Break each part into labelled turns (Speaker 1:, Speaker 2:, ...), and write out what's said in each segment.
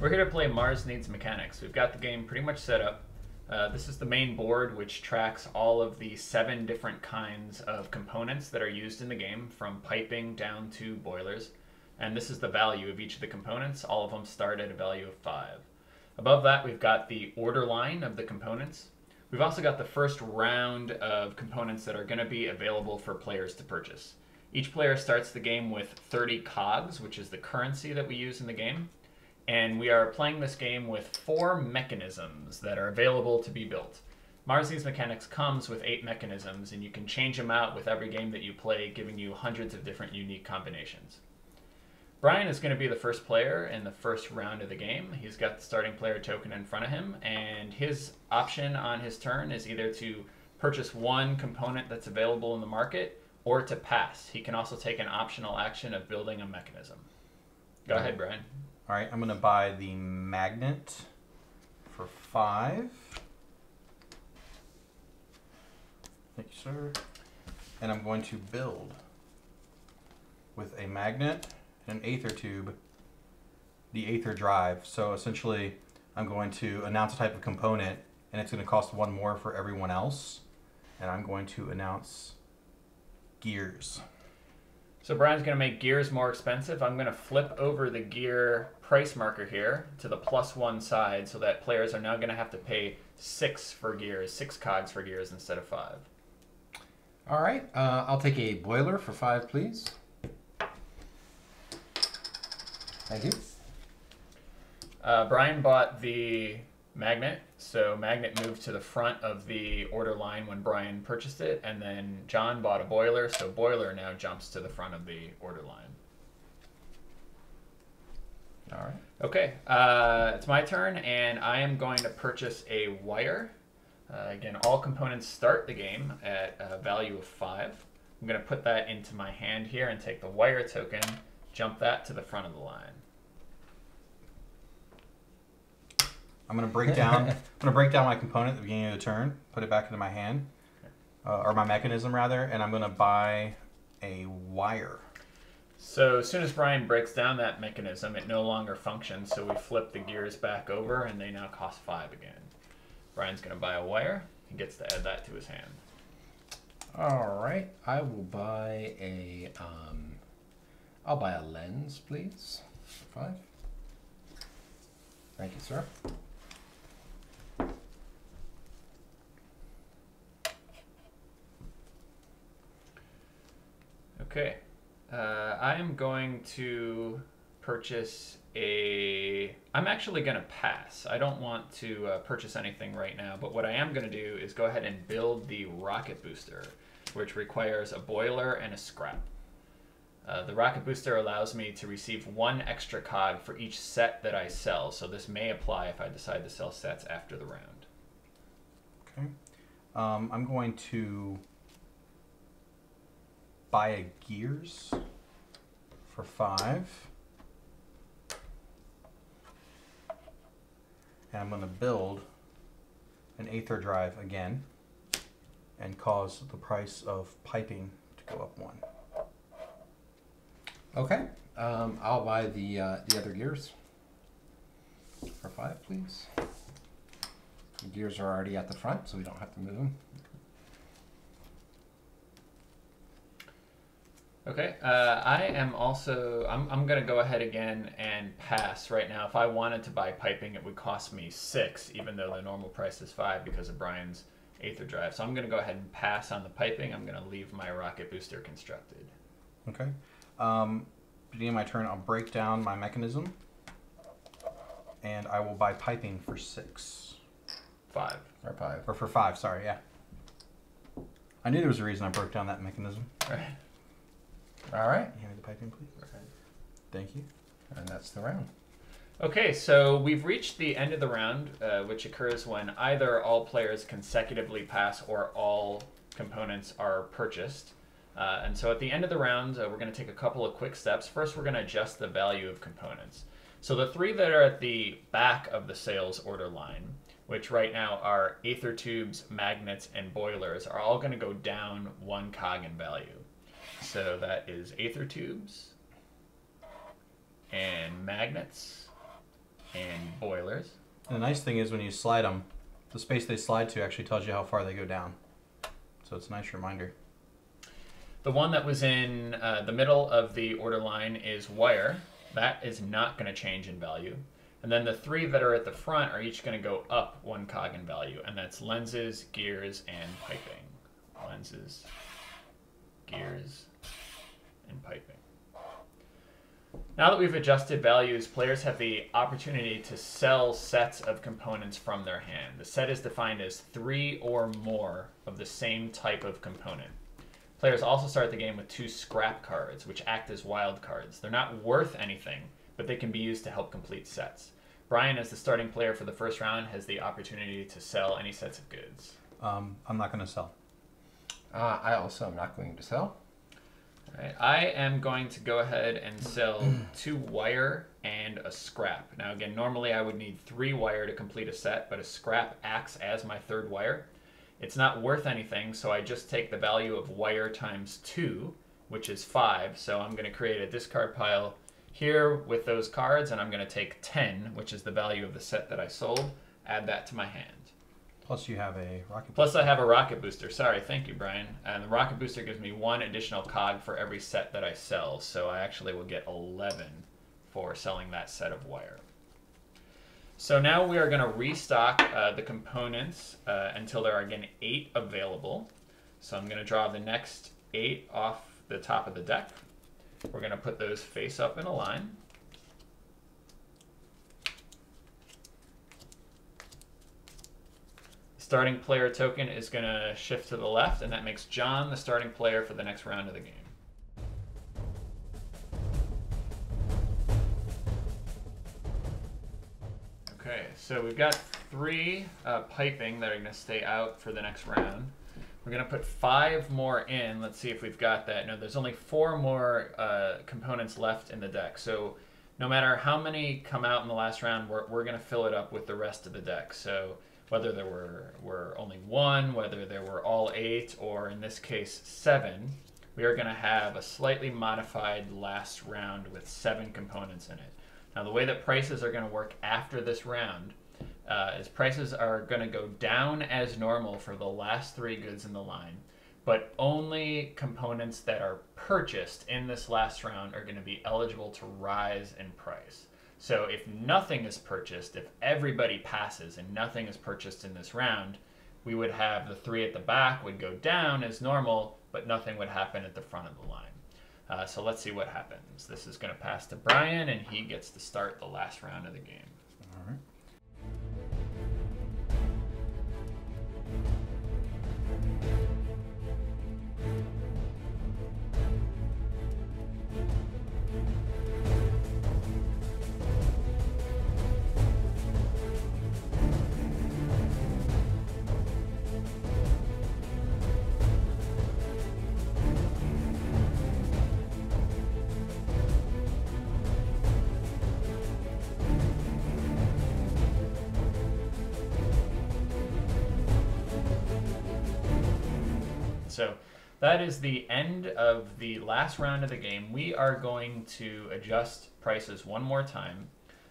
Speaker 1: We're here to play Mars Needs Mechanics. We've got the game pretty much set up. This is the main board, which tracks all of the 7 different kinds of components that are used in the game, from piping down to boilers. And this is the value of each of the components. All of them start at a value of 5. Above that, we've got the order line of the components. We've also got the first round of components that are going to be available for players to purchase. Each player starts the game with 30 cogs, which is the currency that we use in the game. And we are playing this game with 4 mechanisms that are available to be built. Mars Needs Mechanics comes with 8 mechanisms, and you can change them out with every game that you play, giving you hundreds of different unique combinations. Brian is going to be the first player in the first round of the game. He's got the starting player token in front of him, and his option on his turn is either to purchase one component that's available in the market or to pass. He can also take an optional action of building a mechanism. Go ahead, Brian.
Speaker 2: All right, I'm going to buy the magnet for 5. Thank you, sir. And I'm going to build with a magnet and an aether tube, the aether drive. So essentially, I'm going to announce a type of component, and it's going to cost 1 more for everyone else. And I'm going to announce gears.
Speaker 1: So Brian's going to make gears more expensive. I'm going to flip over the gear price marker here to the +1 side, so that players are now going to have to pay 6 for gears, 6 cogs for gears instead of 5.
Speaker 3: All right, I'll take a boiler for 5, please. Thank you.
Speaker 1: Brian bought the magnet, so magnet moved to the front of the order line when Brian purchased it, and then John bought a boiler, so boiler now jumps to the front of the order line.
Speaker 3: All right.
Speaker 1: Okay, it's my turn, and I am going to purchase a wire. Again, all components start the game at a value of 5. I'm going to put that into my hand here and take the wire token, jump that to the front of the line.
Speaker 2: I'm going to break down. My component at the beginning of the turn, put it back into my hand, or my mechanism rather, and I'm going to buy a wire.
Speaker 1: So as soon as Brian breaks down that mechanism, it no longer functions. So we flip the gears back over, and they now cost 5 again. Brian's going to buy a wire. He gets to add that to his hand.
Speaker 3: All right, I will buy a. I'll buy a lens, please. For 5. Thank you, sir.
Speaker 1: Okay, I am going to purchase a... I'm actually going to pass. I don't want to purchase anything right now, but what I am going to do is go ahead and build the rocket booster, which requires a boiler and a scrap. The rocket booster allows me to receive 1 extra cog for each set that I sell, so this may apply if I decide to sell sets after the round.
Speaker 2: Okay. I'm going to buy a gears for 5. And I'm going to build an aether drive again and cause the price of piping to go up 1.
Speaker 3: Okay, I'll buy the other gears for 5, please. The gears are already at the front, so we don't have to move them.
Speaker 1: Okay, I am also, I'm going to go ahead again and pass right now. If I wanted to buy piping, it would cost me 6, even though the normal price is 5 because of Brian's aether drive. So I'm going to go ahead and pass on the piping. I'm going to leave my rocket booster constructed.
Speaker 2: Okay. Beginning of my turn, I'll break down my mechanism, and I will buy piping for 6.
Speaker 1: 5.
Speaker 3: Or 5.
Speaker 2: Or for 5, sorry, yeah. I knew there was a reason I broke down that mechanism.
Speaker 1: Right.
Speaker 3: All right.
Speaker 2: Hand me the piping, please.
Speaker 1: Okay.
Speaker 2: Thank you.
Speaker 3: And that's the round.
Speaker 1: Okay, so we've reached the end of the round, which occurs when either all players consecutively pass or all components are purchased. And so at the end of the round, we're going to take a couple of quick steps. First, we're going to adjust the value of components. So the 3 that are at the back of the sales order line, which right now are aether tubes, magnets, and boilers, are all going to go down 1 cog in value. So that is aether tubes and magnets and boilers.
Speaker 2: And the nice thing is when you slide them, the space they slide to actually tells you how far they go down. So it's a nice reminder.
Speaker 1: The one that was in the middle of the order line is wire. That is not going to change in value. And then the 3 that are at the front are each going to go up 1 cog in value, and that's lenses, gears, and piping. Lenses, gears, and piping. Now that we've adjusted values, players have the opportunity to sell sets of components from their hand. The set is defined as 3 or more of the same type of component. Players also start the game with 2 scrap cards, which act as wild cards. They're not worth anything, but they can be used to help complete sets. Brian, as the starting player for the first round, has the opportunity to sell any sets of goods.
Speaker 2: I'm not going to sell.
Speaker 3: I also am not going to sell.
Speaker 1: All right. I am going to go ahead and sell 2 wire and a scrap. Now again, normally I would need 3 wire to complete a set, but a scrap acts as my 3rd wire. It's not worth anything, so I just take the value of wire times 2, which is 5. So I'm going to create a discard pile here with those cards, and I'm going to take 10, which is the value of the set that I sold, add that to my hand.
Speaker 2: Plus you have a rocket
Speaker 1: Plus I have a rocket booster. Sorry, thank you, Brian. And the rocket booster gives me 1 additional cog for every set that I sell, so I actually will get 11 for selling that set of wire. So now we are going to restock the components until there are again 8 available. So I'm going to draw the next 8 off the top of the deck. We're going to put those face up in a line. Starting player token is going to shift to the left, and that makes John the starting player for the next round of the game. Okay, so we've got 3 piping that are going to stay out for the next round. We're going to put 5 more in. Let's see if we've got that. No, there's only 4 more components left in the deck. So no matter how many come out in the last round, we're going to fill it up with the rest of the deck. So whether there were only 1, whether there were all 8, or in this case 7, we are going to have a slightly modified last round with 7 components in it. Now the way that prices are going to work after this round is prices are going to go down as normal for the last 3 goods in the line, but only components that are purchased in this last round are going to be eligible to rise in price. So if nothing is purchased, if everybody passes and nothing is purchased in this round, we would have the 3 at the back would go down as normal, but nothing would happen at the front of the line. So let's see what happens. This is going to pass to Brian, and he gets to start the last round of the game.
Speaker 2: All right.
Speaker 1: So that is the end of the last round of the game. We are going to adjust prices one more time.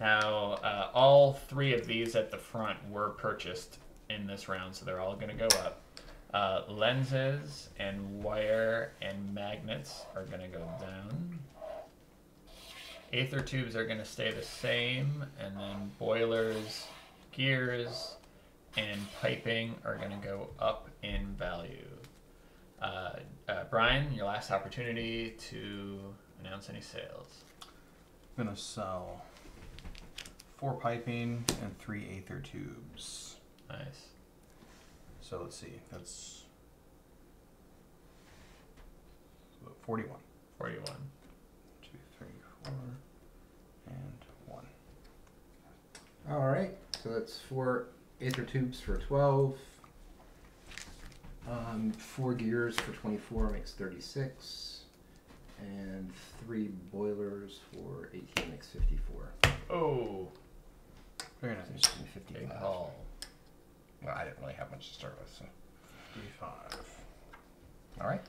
Speaker 1: Now, all 3 of these at the front were purchased in this round, so they're all going to go up. Lenses and wire and magnets are going to go down. Aether tubes are going to stay the same, and then boilers, gears, and piping are going to go up in value. Brian, your last opportunity to announce any sales.
Speaker 2: I'm going to sell 4 piping and 3 aether tubes.
Speaker 1: Nice.
Speaker 2: So let's see, that's 41.
Speaker 1: 41.
Speaker 2: 2, 3, 4, and 1.
Speaker 3: All right, so that's 4 aether tubes for 12. 4 gears for 24 makes 36, and 3 boilers for 18 makes 54.
Speaker 1: Oh,
Speaker 2: Very
Speaker 3: So
Speaker 2: nice.
Speaker 3: just give me 50
Speaker 1: big
Speaker 3: left.
Speaker 1: haul.
Speaker 3: Well, I didn't really have much to start with, so.
Speaker 2: 55.
Speaker 3: All right.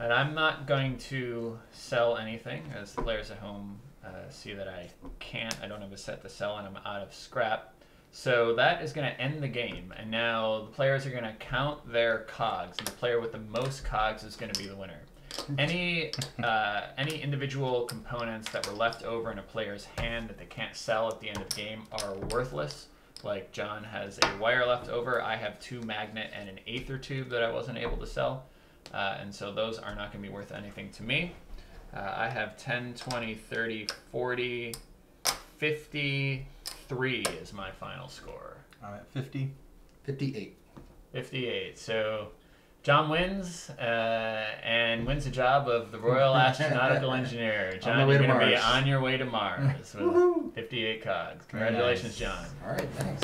Speaker 1: And I'm not going to sell anything, as the players at home see that I can't. I don't have a set to sell, and I'm out of scrap. So that is going to end the game. And now the players are going to count their cogs, and the player with the most cogs is going to be the winner. Any individual components that were left over in a player's hand that they can't sell at the end of the game are worthless. Like John has a wire left over. I have 2 magnet and an aether tube that I wasn't able to sell. And so those are not going to be worth anything to me. I have 10, 20, 30, 40, 53 is my final score.
Speaker 2: I'm at 50.
Speaker 3: 58.
Speaker 1: 58. So John wins and wins the job of the Royal Astronautical Engineer. John, you're going to be on your way to Mars with 58 cogs. Congratulations,
Speaker 3: Nice.
Speaker 1: John.
Speaker 3: All right, thanks.